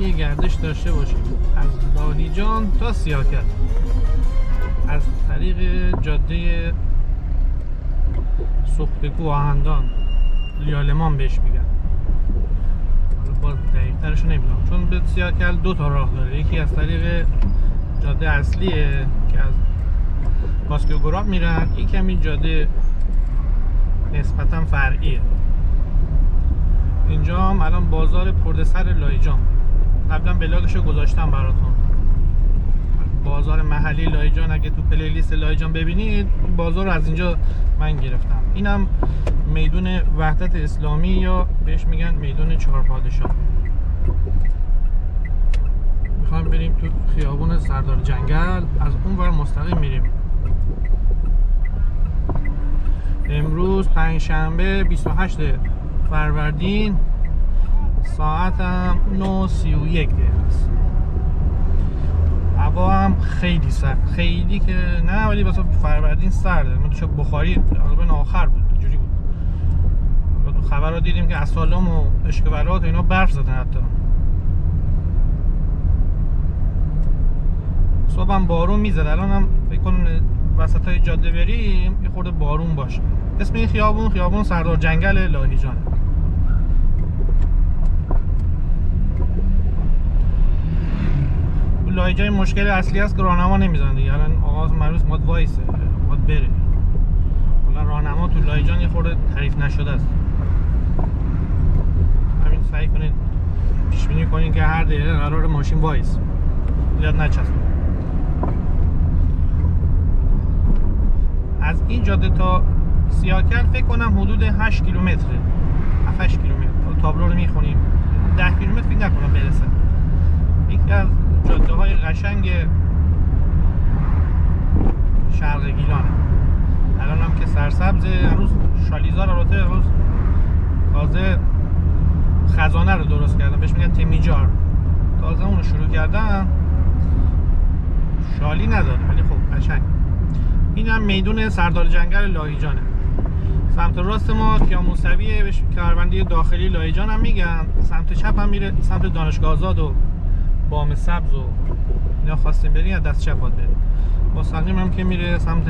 یه گردش داشته باشیم از لاهیجان تا سیاکل از طریق جاده سوختگو آهندان لیالمان بهش میگن. حالا باز دقیق ترشو نمیدونم چون به سیاکل 2 تا راه داره. یکی از طریق جاده اصلیه که از باسکی و گراب میرن، یکی همین جاده نسبتا فرعیه. اینجا هم الان بازار پردسر لاهیجان، قبلا بلاگشو گذاشتم براتون. بازار محلی لاهیجان اگه تو پلیلیست لاهیجان ببینید، بازار رو از اینجا من گرفتم. اینم میدون وحدت اسلامی یا بهش میگن میدون 4 پادشاه. میخوایم بریم تو خیابون سردار جنگل، از اون ور مستقیم میریم. امروز پنجشنبه 28 فروردین، ساعتم 9:31 است. هوا هم خیلی سرد، خیلی که نه ولی واسه فروردین سرده. ما تو بخاری تقریبا آخر بود، اینجوری بود. تو خبر رو دیدیم که اسالم و اشکبرات اینا برف زدن. حتی صبح هم بارون میزد. الان هم فکر کنم وسط های جاده بریم یه خورده بارون باشه. اسم این خیابون سردار جنگل لاهیجان. لاهیجان مشکل اصلی هست که راهنما نمیزنه دیگه. الان آغاز مروز ماد وایسه، ماد بره. حالا راهنما تو لاهیجان یه خورده تعریف نشده است. همین سعی کنید پیش بینی کنید که هر دقیقه قرار ماشین وایس زیاد نچسبه. از این جاده تا سیاکل فکر کنم حدود 8 کیلومتره، 7-8 کیلومتر. تابلو رو میخونیم 10 کیلومتر فکر نکنم برسه. یکی از جاده های قشنگ شرق گیلانه. الان هم که سرسبزه. هنوز شالیزار البته هنوز تازه خزانه رو درست کردن، بهش میگن تمیجار. تازه اون رو شروع کردن، شالی نداره ولی خب قشنگ. این هم میدون سردار جنگل لاهیجانه. سمت راست ما کیان موسویه، بهش کاروندی داخلی لاهیجان هم میگن. سمت چپ هم میره سمت دانشگاه آزاد و بام سبز و اینا. خواستیم بریم از دست چپ باید بریم. مستقیم هم که میره سمت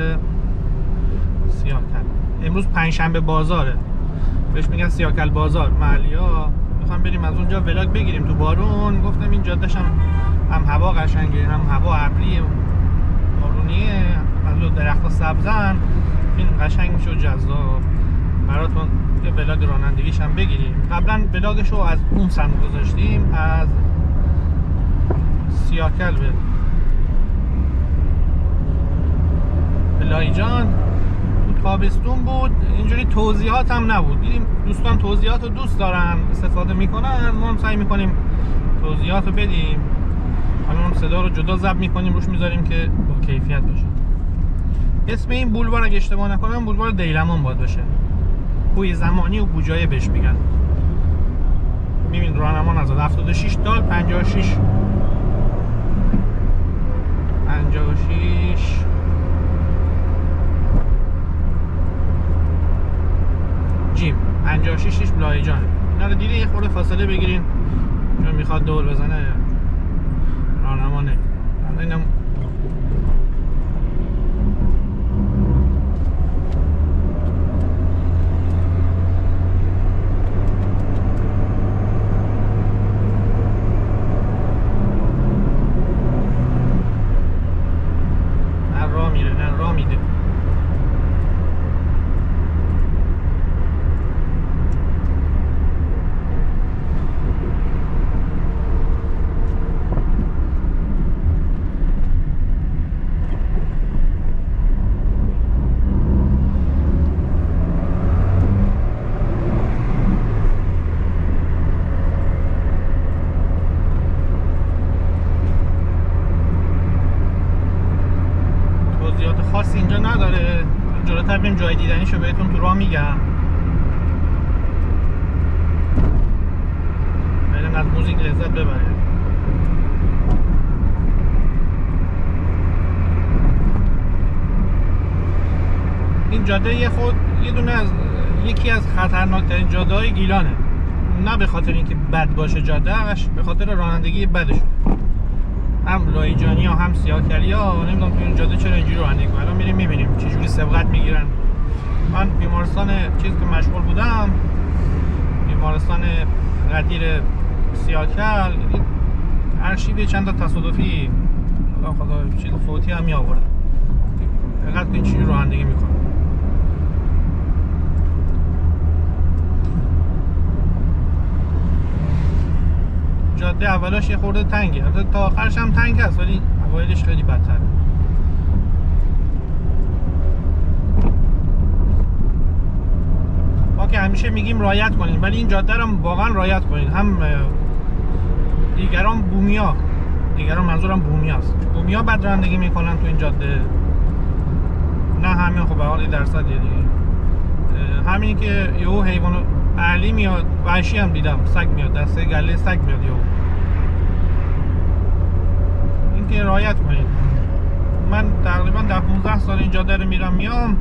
سیاکل. امروز پنجشنبه بازاره، بهش میگن سیاکل بازار. محلی‌ها میخوام بریم از اونجا ولاگ بگیریم تو بارون. گفتم این جادهش هم هوا قشنگه، هم هوا ابریه بارونیه، از درخت‌ها سبزن. این قشنگ میشه و جذاب براتون. یه ولاگ رانندگیش هم بگیریم. قبلا ولاگشو از اون سمت گذاشتیم، از سیاکل به لاهیجان. تابستون بود، اینجوری توضیحات هم نبود. دیدیم دوستان توضیحات رو دوست دارن، استفاده میکنن. ما هم سعی میکنیم توضیحات رو بدیم. الان صدا رو جدا ضبط میکنیم، روش میذاریم که با کیفیت باشه. اسم این بولوار اگه اشتباه نکنم بولوار دیلمان باید باشه. کوی زمانی و بوجایه بهش میگن. میبین راهنما نزد 76 دال 56 جیم 56 لاهیجان. اینا رو دیدی یه خورده فاصله بگیرین چون میخواد دور بزنه راهنما نه. اینم خاصی اینجا نداره. جلوتر بریم جای دیدنیشو بهتون تو راه میگم. بریم از موزیک لذت ببریم. این جاده یکی از خطرناکترین جاده های گیلانه. نه به خاطر اینکه بد باشه جادهش، به خاطر رانندگی بدش. هم لایجانی ها هم سیاهکلی ها نمیدونم تو این جاده چرا اینجوری رانندگی میکنن. الان میریم میبینیم چه جوری سبقت میگیرن. من بیمارستان چیزی که مشغول بودم، بیمارستان قدیر سیاهکل، ارشیو چند تا تصادفی خدا چیز فوتی هم می آورد. دقت کن چجوری رانندگی میکنه. جاده اولاش یه خورده تنگه، تا آخرش هم تنگ هست ولی اوایلش خیلی بدتره. ما که همیشه میگیم رعایت کنین، ولی این جاده رو واقعا رعایت کنین. هم دیگران بومیا، دیگران منظورم بومیاست، بومیا بد رانندگی میکنن تو این جاده، نه همین خب به حال درصد دیگه. همین که یهو حیوان اهلی میاد، وحشی هم دیدم، سگ میاد، دسته گله سگ میاد یهو. این که رعایت کنید. من تقریبا 10-15 سال این جاده رو میرم میام،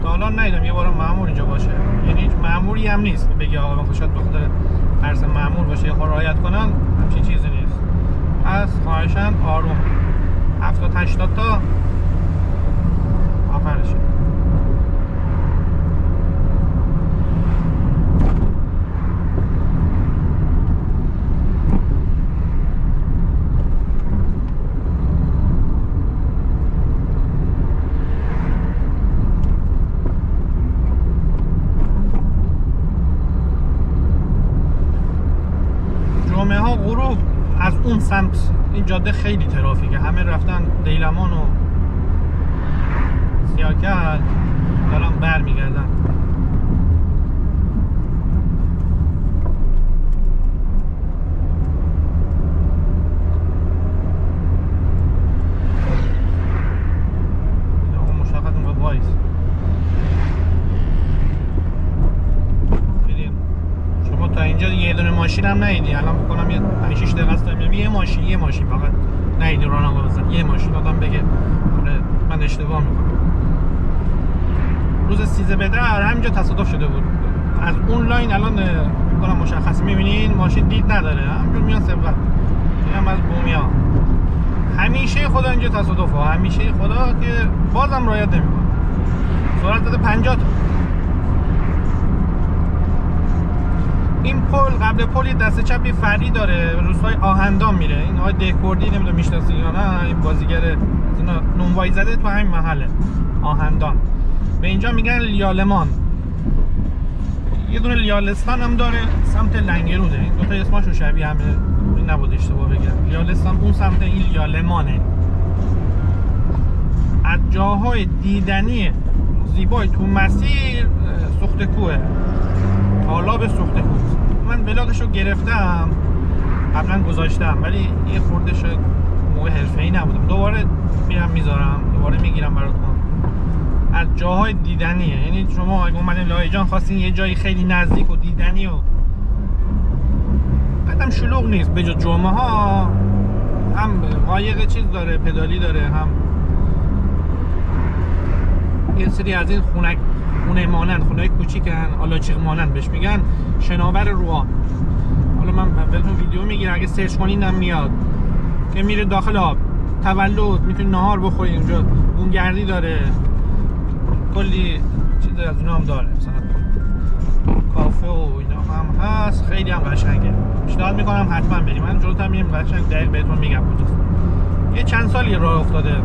تا حالا ندیدم یه بار مأمور اینجا باشه. یعنی هیچ مأموری هم نیست که بگی آقا من شاید بخاطر ترس مأمور باشه یا رعایت کنن، همچین چیزی نیست. از خواهشاً آروم 70-80 تا آخرشه. جمعه ها غروب از اون سمت این جاده خیلی ترافیکه، همه رفتن دیلمان و سیاهکل، دارن بر میگردن. این آقا مشاقت اون به وایس بیدیم. شما تا اینجا یه دونه ماشین هم ندیدی. الان بکنم یه 5-6 دقیقه است میام یه ماشین فقط ندیدی راننده بزن. یه ماشین آدم بگه آره من اشتباه میکنم. روز 13 بدر همینجا تصادف شده بود. از اون لاین الان بکنم مشخص میبینین ماشین دید نداره، همینجور میان سبقت. این هم از بومیا. همیشه خدا اینجا تصادف ها، همیشه خدا که بازم رعایت نمیکنه. سرعت داده 50 تا. این پل قبل پل یه دسته چپی فری داره، روستای آهندان میره. این آقای دهکردی نمیدونم میشناسی یا نه، این بازیگر از اینا نونوایی زده تو همین محله آهندان. به اینجا میگن لیالمان. یه دونه لیالستان هم داره سمت لنگروده. این دو تا اسمشون شبیه همه، این نبود اشتباه بگم. لیالستان اون سمت، این لیالمانه. از جاهای دیدنی زیبای تو مسیر سخت کوه، تالاب سخت کوه. من بلاگشو گرفتم قبلا گذاشتم ولی یه خورده شد موقع حرفه‌ای نبودم. دوباره میرم میذارم، دوباره میگیرم براتون. از جاهای دیدنیه، یعنی شما اگه اومدین لایجان خواستین یه جایی خیلی نزدیک و دیدنی و بعدم شلوغ نیست، به جز جمعه ها هم قایق چیز داره، پدالی داره، هم یه سری از این خونه مانند، خونه کوچیکن، آلاچیق مانند بهش میگن، شناور روآب. حالا من بهتون ویدیو میگیرم، اگه سرچ کنین هم میاد که میره داخل آب. تولد میتونی نهار بخوری اونجا، بومگردی داره، کلی چیز از اینا هم داره، مثلا کافه و اینا هم هست. خیلی هم قشنگه، پیشنهاد میکنم حتما بریم. من جلوتر میریم قشنگ دقیق بهتون میگم کجاست. یه چند سالی راه افتاده،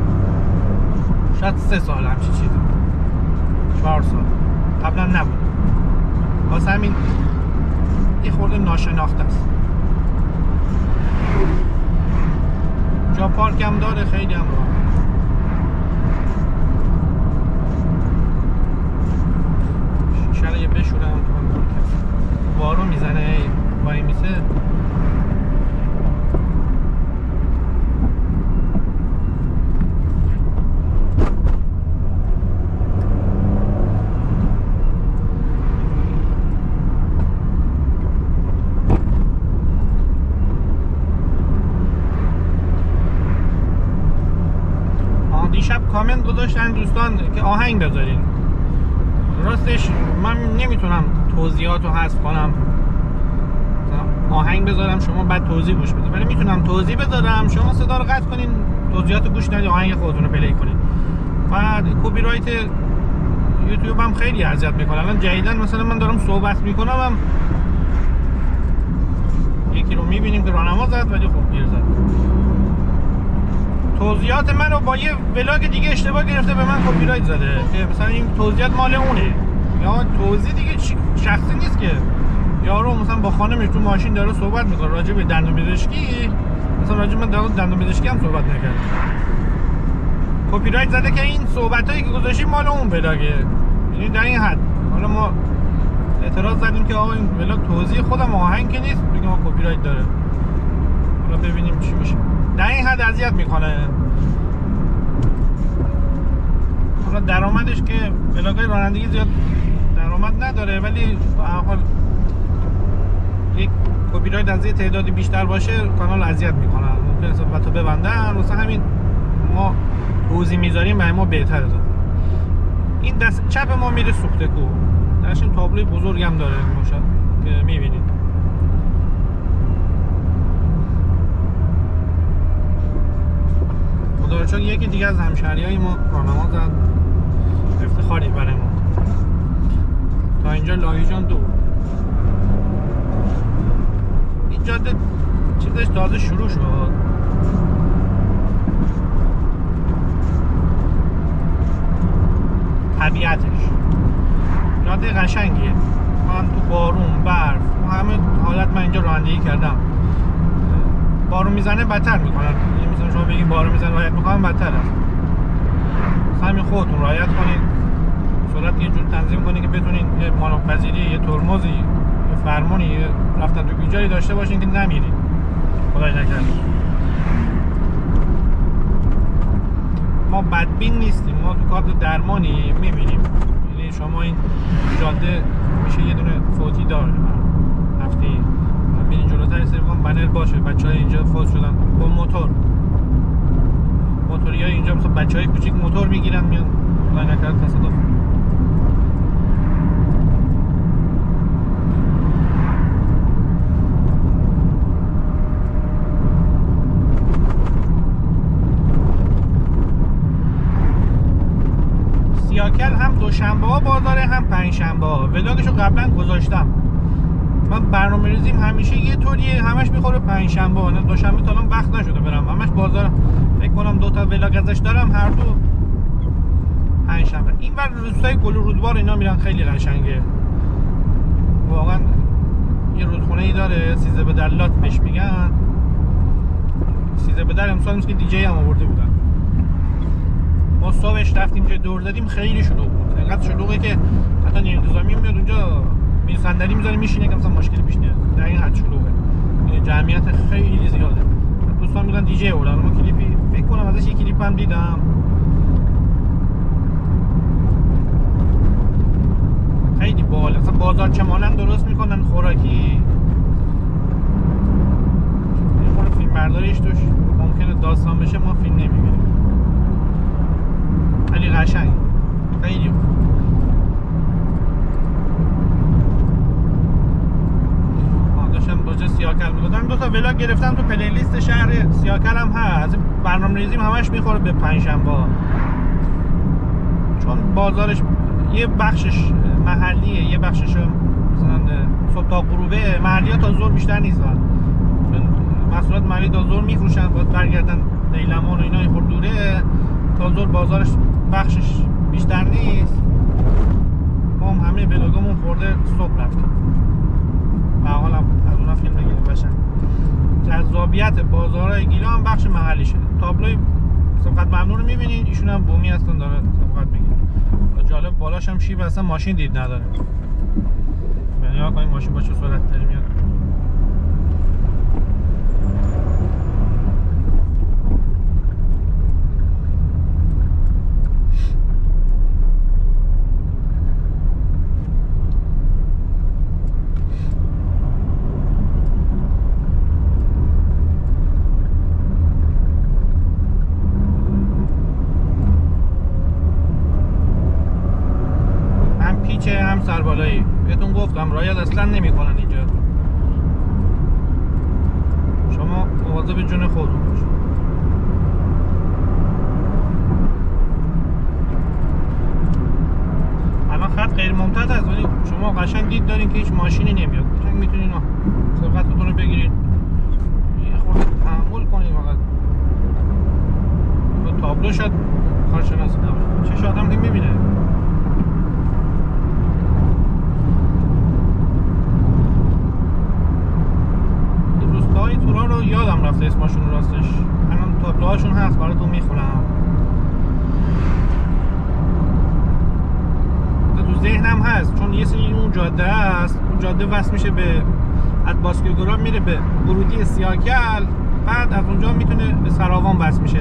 شاید 3 سال همچین چیزی، 4 سال قبلا نبود. واسه همین یه خورده ناشناخته است. جا پارک هم داره، خیلی هم راه. شیشه یه بشورم بارون میزنه وای میسه. دیشب کامنت گذاشتن دوستان که آهنگ بذارین. راستش من نمیتونم توضیحات رو حذف کنم، آهنگ بذارم شما بعد توضیح گوش بدید، ولی میتونم توضیح بذارم شما صدا رو قطع کنین، توضیحات گوش ندید، آهنگ خودتون رو پلی کنید. بعد کپی رایت یوتیوب هم خیلی اذیت میکنه. الان جدیدن مثلا من دارم صحبت میکنم هم یکی رو میبینیم که راهنما زد ولی خب گیر زد. توضیحات منو با یه ولاگ دیگه اشتباه گرفته به من کپی رایت زده که مثلا این توضیحات مال اونه، یا توضیح دیگه شخصی نیست که یارو مثلا با خانمش تو ماشین داره صحبت میکنه راجع به دندون پزشکی، مثلا راجع به دندون پزشکی هم صحبت نکرده، کپی رایت زده که این صحبتایی که گذاشتی مال اون ولاگه. یعنی در این حد حالا ما اعتراض زدیم که آقا این ولاگ توضیح خودم آهنگ که نیست، بگیم ما کپی رایت داره. حالا ببینیم چی میشه. در این حد اذیت میکنه. حالا درآمدش که ولاگای رانندگی زیاد درآمد نداره، ولی به هر حال یک کپی رایت از یه تعدادی بیشتر باشه کانال اذیت میکنه، ممکنه صحبتو ببندن، واسه همین ما توضیح میذاریم برای ما بهتره. این دست چپ ما میره سوخته کو، درش این تابلوی بزرگ هم داره ماشا که میبینید. خداروشکر یکی دیگه از همشهریای ما راهنما زد، افتخاری برای ما. تا اینجا لاهیجان 2. این جاده چیزش تازه شروع شد، طبیعتش جاده قشنگیه. من تو بارون برف و همه حالت من اینجا رانندگی کردم. بارون میزنه بدتر میکنن، یعنی مثلا شما بگید بارون میزنه رعایت میکنن بدتر است. همین خودتون رعایت کنید، سرعت یه جور تنظیم کنید که بتونید یه مانع‌پذیری، یه ترمزی، یه فرمونی، یه رفتن تو بیجایی داشته باشین که نمیرید خدای نکرده. ما بدبین نیستیم، ما تو کارت درمانی میبینیم. یعنی شما این جاده میشه یه دونه فوتی داره هفته ببینید جلوتر سرگان بنر باشه بچهای اینجا فوت شدن با موتوری های اینجا مثلا بچهای کوچیک موتور میگیرن میان خدای نکرده تصادف. سیاکل هم دوشنبه ها بازاره هم پنجشنبه ها. ولاگشو قبلا گذاشتم. من برنامه‌ریزیم همیشه یه طوریه، همش میخوره پنجشنبه ها. دوشنبه تا الان وقت نشده برم، همش بازار. فکر کنم 2 تا ولاگ ازش دارم، هر دو پنجشنبه. این ور روستای گل و رودبار اینا میرن، خیلی قشنگه واقعا. یه رودخونه ای داره، سیزده به در لات بهش میگن. سیزده به در امسال که دیجی هم آورده بودن. ما صبحش رفتیم که دور زدیم، خیلی شلوغ بود، انقدر شلوغه که حتی نیم انتظامی میاد اونجا می صندلی میذاره میشینه که مثلا مشکلی پیش نیاد. در این حد شلوغه، یعنی جمعیت خیلی زیاده. دوستان میگن دیجی آوردن، ما کلیپی فکر کنم ازش یه کلیپ هم دیدم. خیلی باحال، مثلا بازار چمانن درست میکنن خوراکی. این خود فیلم برداریش توش ممکنه داستان بشه، ما فیلم نمیبینیم، خیلی قشنگ، خیلی داشتم راجع سیاکل میگفتم. 2 تا ولاگ گرفتم تو پلیلیست شهر سیاکل هم هست. برنامه‌ریزیم همش میخوره به پنجشنبه، چون بازارش یه بخشش محلیه، یه بخشش مثلا صبح تا غروبه. محلی‌ها تا ظهر بیشتر نیستن، چون محصولات محلی تا ظهر میفروشن، باید برگردن دیلمان و اینا، یه خورده دوره. تا ظهر بازارش بخشش بیشتر نیست. ما هم همه ولاگمون خورده صبح رفتیم. و حالا از اونها فیلم بگیریم باشن. جذابیت بازارهای گیلان هم بخش محلیشه. تابلوی صفت ممنون رو میبینید، ایشون هم بومی هستن داره صفت میگیره. جالب بالاش هم شیب اصلا ماشین دید نداره. یعنی ها کنیم ماشین با چه سرعت داری میاد. هم سربالایی بهتون گفتم رعایت اصلا نمیکنن اینجا. مواظب جون خودتون باشید. الان خط غیر ممتد است ولی شما قشنگ دید دارین که هیچ ماشینی نمیاد. قشنگ میتونین سرعتتون رو بگیرید، یه خورده تحمل کنید فقط. تو تابلو شاید کارشناسی نباشه، چش آدم که میبینه. روستاهای توران رو یادم رفته اسمشون راستش، الان تابلوهاشون هست براتون میخونم. تو ذهنم هست چون یه سری اون جاده است، اون جاده وصل میشه به از باسکیگورا میره به ورودی سیاکل، بعد از اونجا میتونه به سراوان وصل میشه.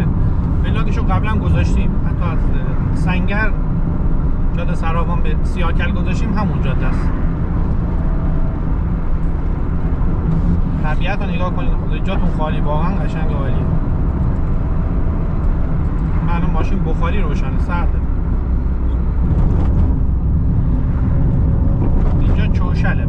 بلاگشو قبلا گذاشتیم، حتی از سنگر جاده سراوان به سیاکل گذاشتیم، همون جاده است. طبیعت رو نگاه کنید، خدا جاتون خالی، واقعا قشنگ عالیه. من ماشین بخاری روشنه، سرده. اینجا چوشله.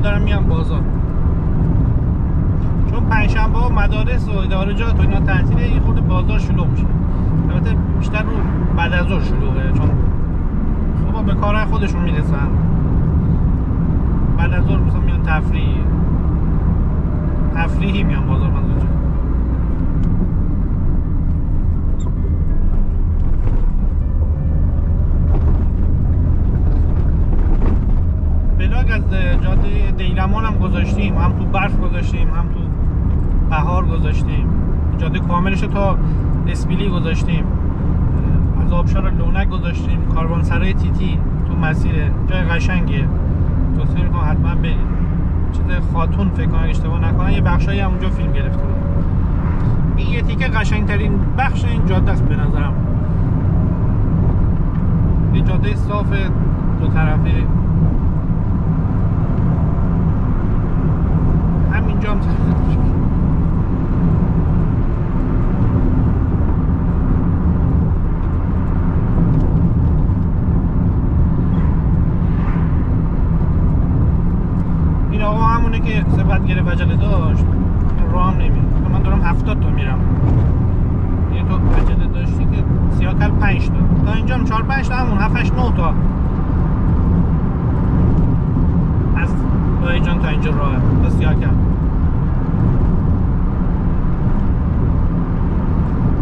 دارم میام بازار، چون پنجشنبه ها مدارس و ادارجات و اینا تعطیله، یه خورده بازار شلوغ میشه. البته بیشتر رو بعد از ظهر شلوغه، چون صبح به کارهای خودشون میرسن، بعد از ظهر مثلا میان تفریحی میان بازار. منظورم بلاگ از جاده دیلمان هم گذاشتیم، هم تو برف گذاشتیم، هم تو بهار گذاشتیم. جاده کاملش تا اسپیلی گذاشتیم، از آبشار لونک گذاشتیم، کاروانسرای تیتی تو مسیر، جای قشنگیه، توصیه میکنم حتما برید. چیز خاتون فکر کنم اشتباه نکنم، یه بخشایی هم اونجا فیلم گرفته بود. این یه تیکه قشنگترین بخش این جاده است به نظرم. یه جاده صاف دو طرفه، همینجا هم این آقا همونه که سبقت گرفت عجله داشت، راه هم نمیره. من دارم 70 تا میرم، یه تو عجله داشتی که سیاکل 5 تا تا اینجا هم 4-5 تا، همون 7-8-9 تا از لایجان تا اینجا راه تا سیاکل.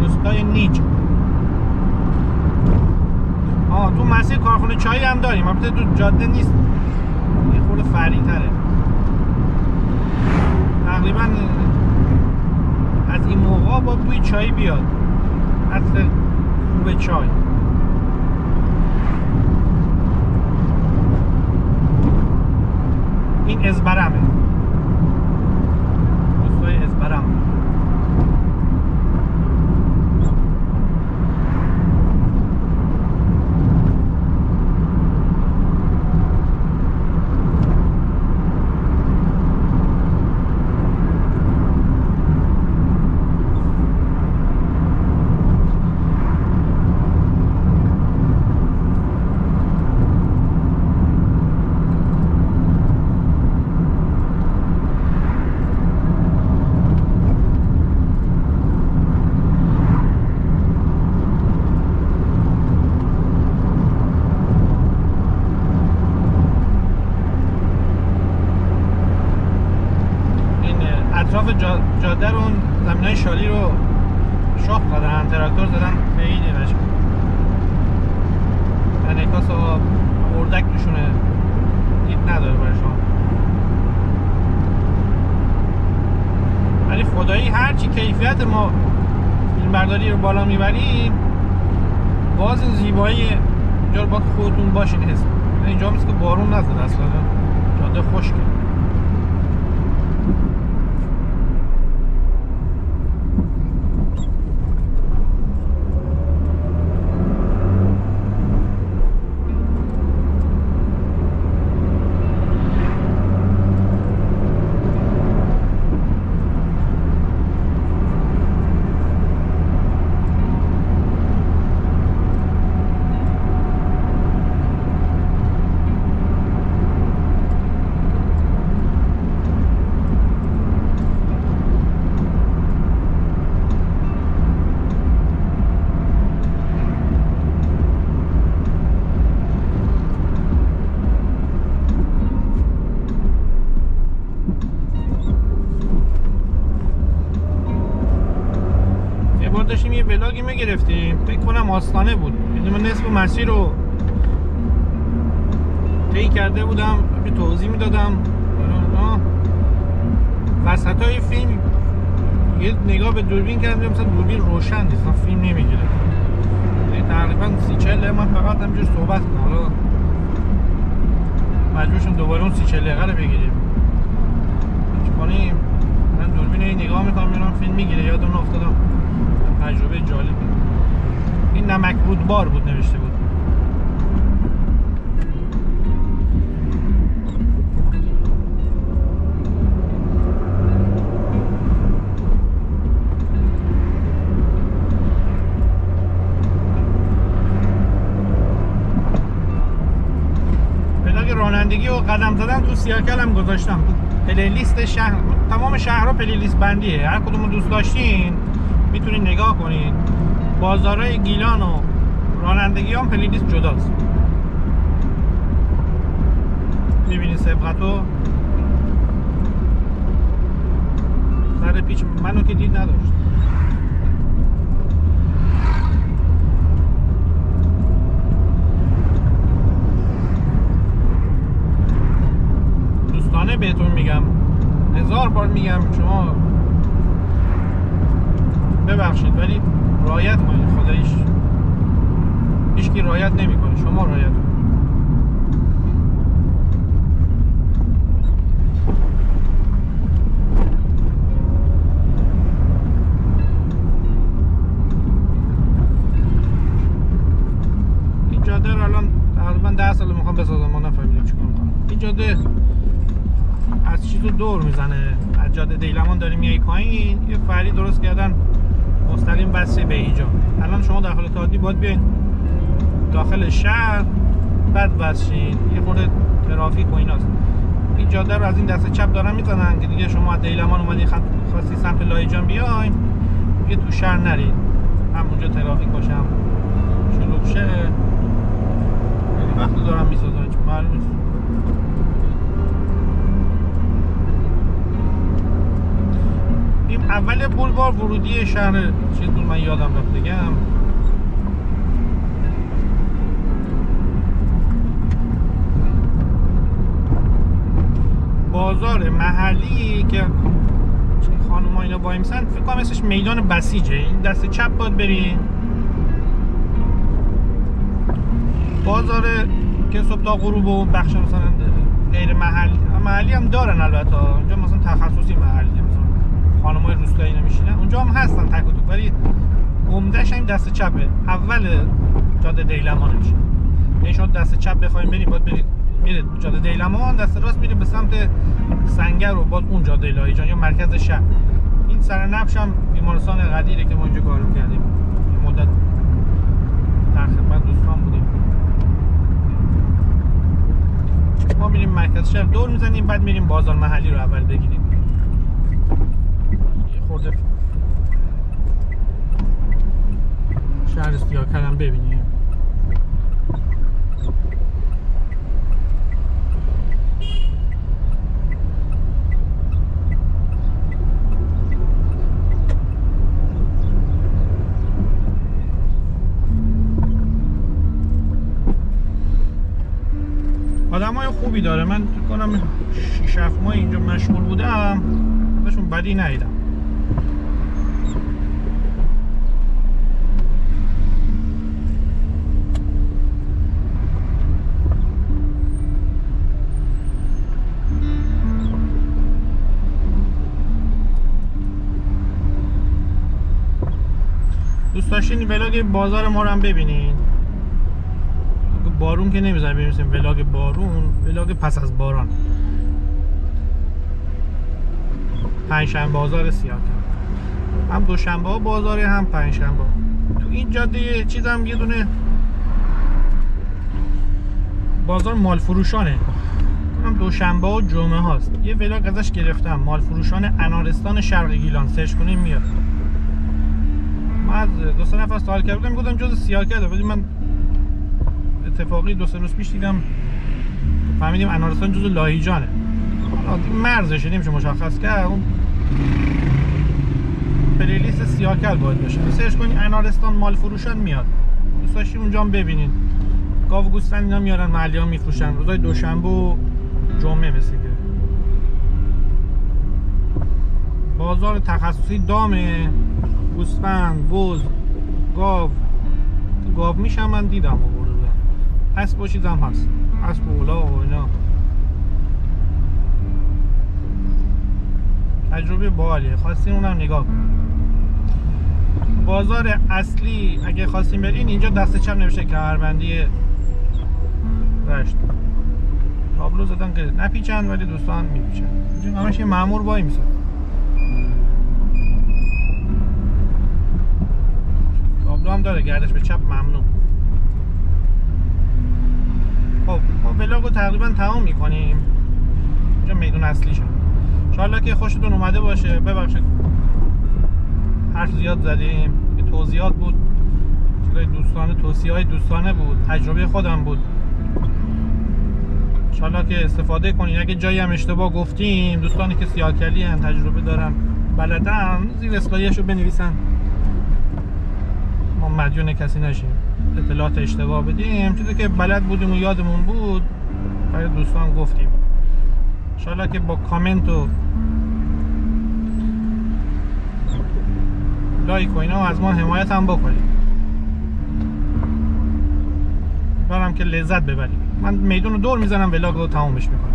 روستای نیج. تو مسیر کارخونه چایی هم داریم، البته تو جاده نیست، یه خورده فرعی تره. تقریبا از این موقع با بوی چای بیاد، عطر خوب چای. این ازبرمه، روستای ازبرم. اطراف جاده رو، زمینای شالی رو شاخ زدن، تراکتور زدن، خیلی قشنگ. انعکاس آب، اردک توشونه، دید نداره برای شما. ولی خدایی هرچی کیفیت ما فیلمبرداری رو بالا میبریم، باز زیبایی اینجا رو باید خودتون باشین حس. اینجا مثل که بارون نزده اصلا، جاده خشکه. داشتیم یه ولاگی میگرفتیم، فکر کنم آستانه بود، یعنی من نصف مسیر رو طی کرده بودم، یه توضیح میدادم. وسط های فیلم یه نگاه به دوربین کردم، مثلا دوربین روشن نیست، فیلم نمیگیره. یعنی تقریبا 30-40 من فقط همینجور صحبت کنم، حالا مجبور شدم دوباره اون 30-40 دقیقه رو بگیریم. چون من دوربین رو نگاه میکنم میبینم فیلم میگیره، یادم افتادم تجربه جالب. این نمک رودبار بود نوشته بود. ولاگ رانندگی و قدم زدن تو سیاکل هم گذاشتم، تو پلیلیست شهر. تمام شهرها پلیلیست بندیه، هر کدوم دوست داشتین میتونید نگاه کنید. بازارهای گیلان و رانندگی هم پلیلیست جداست. میبینید سبقتو سر پیچ منو که دید نداشت. دوستانه بهتون میگم، 1000 بار میگم، شما ببخشید ولی رعایت کنید. خداییش هیچکی رعایت نمیکنه، شما رعایت کنید. این جاده رو الان تقریبا 10 سال میخوام بسازم، ما نفهمیدیم چیکار کنم. این جاده از چیزو دور میزنه، از جاده دیلمان داری میای پایین، یه فرعی درست کردن مستقیم بسته به اینجا. الان شما در حال تعادی باید بیاین داخل شهر، بعد بسشین. یه خورده ترافیک و ایناست. این جاده رو از این دست چپ دارن میزنن که دیگه شما از دیلمان اومدی خواستی سمت لایجان بیاین، دیگه تو شهر نرید، همونجا ترافیک باشه، هم شلوغ شه. خیلی وقت دارم میسازن، چون معلوم نیست. این اول بولوار ورودی شهر چیز بود، من یادم رفت بگم. بازار محلی که خانوما اینا وایمیسن، فکر کنم اسمش میدان بسیجه. این دست چپ باید برین. بازار که صبح تا غروب و بخش مثلا غیر محلی هم دارن البته. اونجا مثلا تخصصی محلی، مثلا خانمای روستایی نمیشینن اونجا هم هستن تک و توک، ولی عمده‌اش این دست چپه، اول جاده دیلمان میشه. یعنی شما دست چپ بخواید برید، باید برید میره جاده دیلمان، دست راست میره به سمت سنگر و باز اون جاده لایجان یا مرکز شهر. این سرنبش هم بیمارستان قدیره که ما اینجا کار کردیم، یه مدت در خدمت دوستان بودیم. ما میریم مرکز شهر دور میزنیم، بعد میریم بازار محلی رو اول بگیریم. یه خورده شهر سیاکل هم ببینیم. آدمای خوبی داره. من فکر کنم 6-7 ماه اینجا مشغول بودم، ازشون بدی ندیدم. دوست داشتین ولاگ بازار ما رو هم ببینین. بارون که نمیذاره ببینیم ولاگ بارون، ولاگ پس از باران. پنجشنبه بازار سیاکل، هم دوشنبه ها بازاره هم پنجشنبه. تو این جاده یه چیز هم یه دونه بازار مال فروشانه، هم دوشنبه و جمعه هاست. یه ولاگ ازش گرفتم، مال فروشان انارستان شرق گیلان، سرچ کنیم میاد. من از دو سه نفر سوال کردم، میگفتم جز سیاکله، ولی من اتفاقی دو سه روز پیش دیدم فهمیدیم انارستان جز لاهیجانه. حالا مرزشه نمیشه مشخص کرد. اون پلیلیست سیاکل باید باشه، سرچ کنین انارستان مال فروشان میاد. دوست داشتیم اونجا هم ببینین. گاو و گوسفند اینا میارن، محلی ها میفروشن روزای دوشنبه و جمعه. مثل که بازار تخصصی دامه، گوسفند، بز، گاو میشم من دیدم آورده بودن، اسب و چیز هم هست، اسب و اولاغ و اینا. تجربه باحالیه، خواستین اونم نگاه کنید. بازار اصلی اگه خواستین برین اینجا دست چپ نوشته کمربندی رشت. تابلو زدن که نپیچن ولی دوستان میپیچن. اینجا همش یه مأمور وای میسه. تابلو هم داره گردش به چپ ممنوع. خب ما ولاگو تقریبا تمام میکنیم. اینجا میدون اصلیشه. انشالله که خوشتون اومده باشه. ببخشید حرف زیاد زدیم، یه توضیحات بود، چیزای دوستانه، توصیه‌های دوستانه بود، تجربه خودم بود. انشالله که استفاده کنین. اگه جایی هم اشتباه گفتیم، دوستانی که سیاکلی هن، تجربه دارن، بلدن، زیر اصلاحیه‌شو بنویسن، ما مدیون کسی نشیم، اطلاعات اشتباه بدیم. چیزی که بلد بودیم و یادمون بود برای دوستان گفتیم. انشالله که با کامنت و لایک و اینا از ما حمایت هم بکنید، برام که لذت ببرید. من میدون رو دور میزنم، ولاگ رو تمامش میکنم.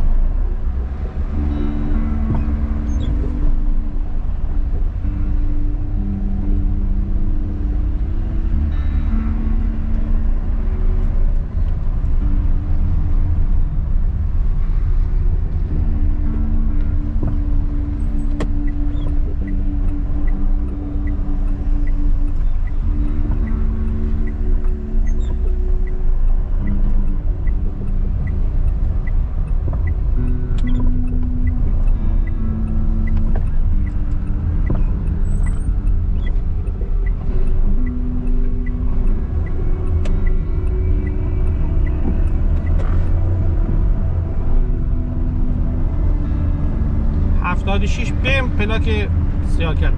شیش بیم پلاک سیاکل.